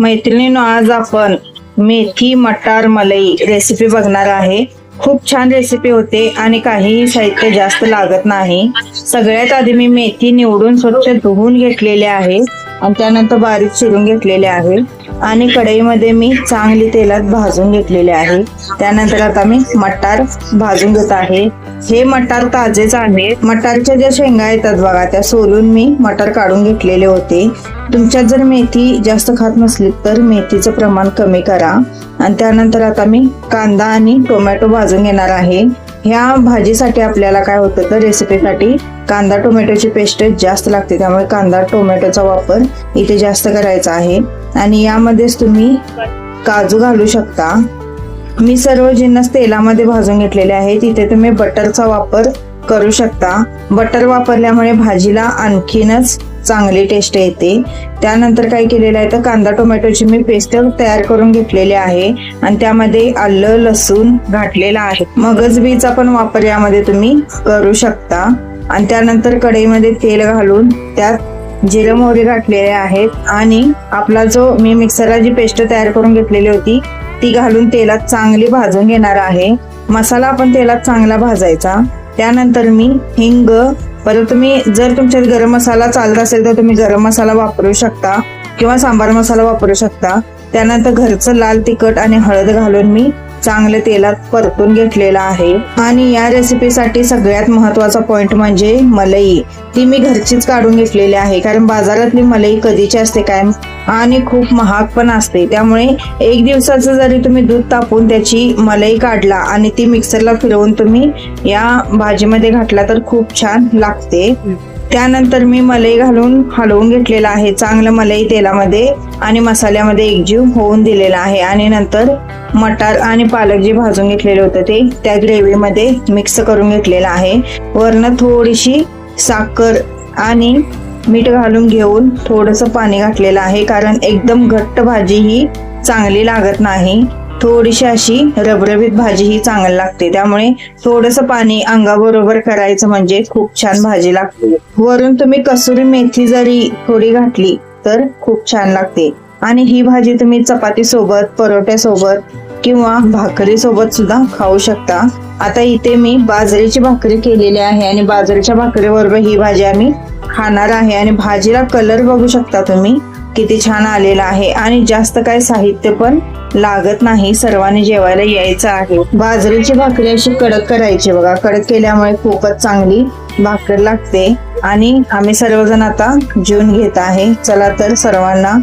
मैत्रिणींनो, आज आपण मेथी मटार मलाई रेसिपी बघणार आहे. खूप छान रेसिपी होते आणि काहीही साहित्य जास्त लागत नाही. सगळ्यात आधी मी मेथी निवडून स्वच्छ धुवून घेतलेले आहे आणि त्यानंतर बारीक चिरून घेतलेले आहे आणि कढईमध्ये मी चांगली तेलात भाजून घेतलेले आहे. त्यानंतर आता मी मटार भाजून घेत आहे. हे मटार ताजेच आहे. मटारच्या ज्या शेंगा येतात बघा, त्या सोलून मी मटार काढून घेतलेले होते. तुमच्यात जर मेथी जास्त खात नसली तर मेथीचं प्रमाण कमी करा. आणि त्यानंतर आता मी कांदा आणि टोमॅटो भाजून घेणार आहे. ह्या भाजीसाठी आपल्याला काय होतं तर रेसिपीसाठी कांदा टोमॅटोची पेस्ट जास्त लागते, त्यामुळे कांदा टोमॅटोचा वापर इथे जास्त करायचा आहे. आणि यामध्येच तुम्ही काजू घालू शकता. मी सर्व जिन्नस तेलामध्ये भाजून घेतलेले आहेत. इथे तुम्ही बटरचा वापर करू शकता. बटर वापरल्यामुळे भाजीला आणखीनच चांगली टेस्ट येते. त्यानंतर काय केलेलं आहे तर कांदा टोमॅटोची मी पेस्ट तयार करून घेतलेली आहे आणि त्यामध्ये आलं लसूण घातलेला आहे. मगज बीचा पण वापर यामध्ये तुम्ही करू शकता. आणि त्यानंतर कढईमध्ये तेल घालून त्यात जिरं मोहरी घातलेले आहेत आणि आपला जो मी मिक्सरला जी पेस्ट तयार करून घेतलेली होती ती घालून तेलात चांगली भाजून घेणार आहे. मसाला आपण तेलात चांगला भाजायचा. त्यानंतर मी हिंग, परत तुम्ही जर तुमच्यात गरम मसाला चालत असेल तर तुम्ही गरम मसाला वापरू शकता किंवा सांबार मसाला वापरू शकता. त्यानंतर घरचं लाल तिखट आणि हळद घालून मी चांगले तेलात परतून घेतलेला आहे. आणि या रेसिपीसाठी सगळ्यात महत्वाचा पॉइंट म्हणजे मलाई. ती मी घरचीच काढून घेतलेली आहे, कारण बाजारातली मलाई कधीची असते काय आणि खूप महाग पण असते. त्यामुळे एक दिवसाचं जरी तुम्ही दूध तापवून त्याची मलाई काढला आणि ती मिक्सरला फिरवून तुम्ही या भाजीमध्ये घातला तर खूप छान लागते. त्यानंतर मी मलाई घालून हलवून घेतलेला आहे. चांगलं मलाई तेलामध्ये आणि मसाल्यामध्ये एकजीव होऊन दिलेला आहे. आणि नंतर मटार आणि पालक जे भाजून घेतलेले होते ते त्या ग्रेव्हीमध्ये मिक्स करून घेतलेलं आहे. वरनं थोडीशी साखर आणि मीठ घालून घेऊन थोडंसं पाणी घातलेलं आहे, कारण एकदम घट्ट भाजी ही चांगली लागत नाही. थोडीशी अशी रबरबीत भाजी ही चांगली लागते. त्यामुळे थोडंसं पाणी अंगाबरोबर करायचं म्हणजे खूप छान भाजी लागते. वरून तुम्ही कसुरी मेथी जरी थोडी घातली तर खूप छान लागते. आणि ही भाजी तुम्ही चपाती सोबत, परोठ्या सोबत किंवा भाकरी सोबत सुद्धा खाऊ शकता. आता इथे मी बाजरीची भाकरी केलेली आहे आणि बाजरीच्या भाकरीबरोबर ही भाजी आम्ही खाणार आहे. आणि भाजीला कलर बघू शकता तुम्ही किती छान आलेला आहे आणि जास्त काय साहित्य पण लागत नाही. सर्वांनी जेवायला यायचं आहे. बाजरीची भाकरी अशी कडक करायची बघा. कडक केल्यामुळे खूपच चांगली भाकर लागते. आणि आम्ही सर्वजण आता जेवून घेत आहे. चला तर सर्वांना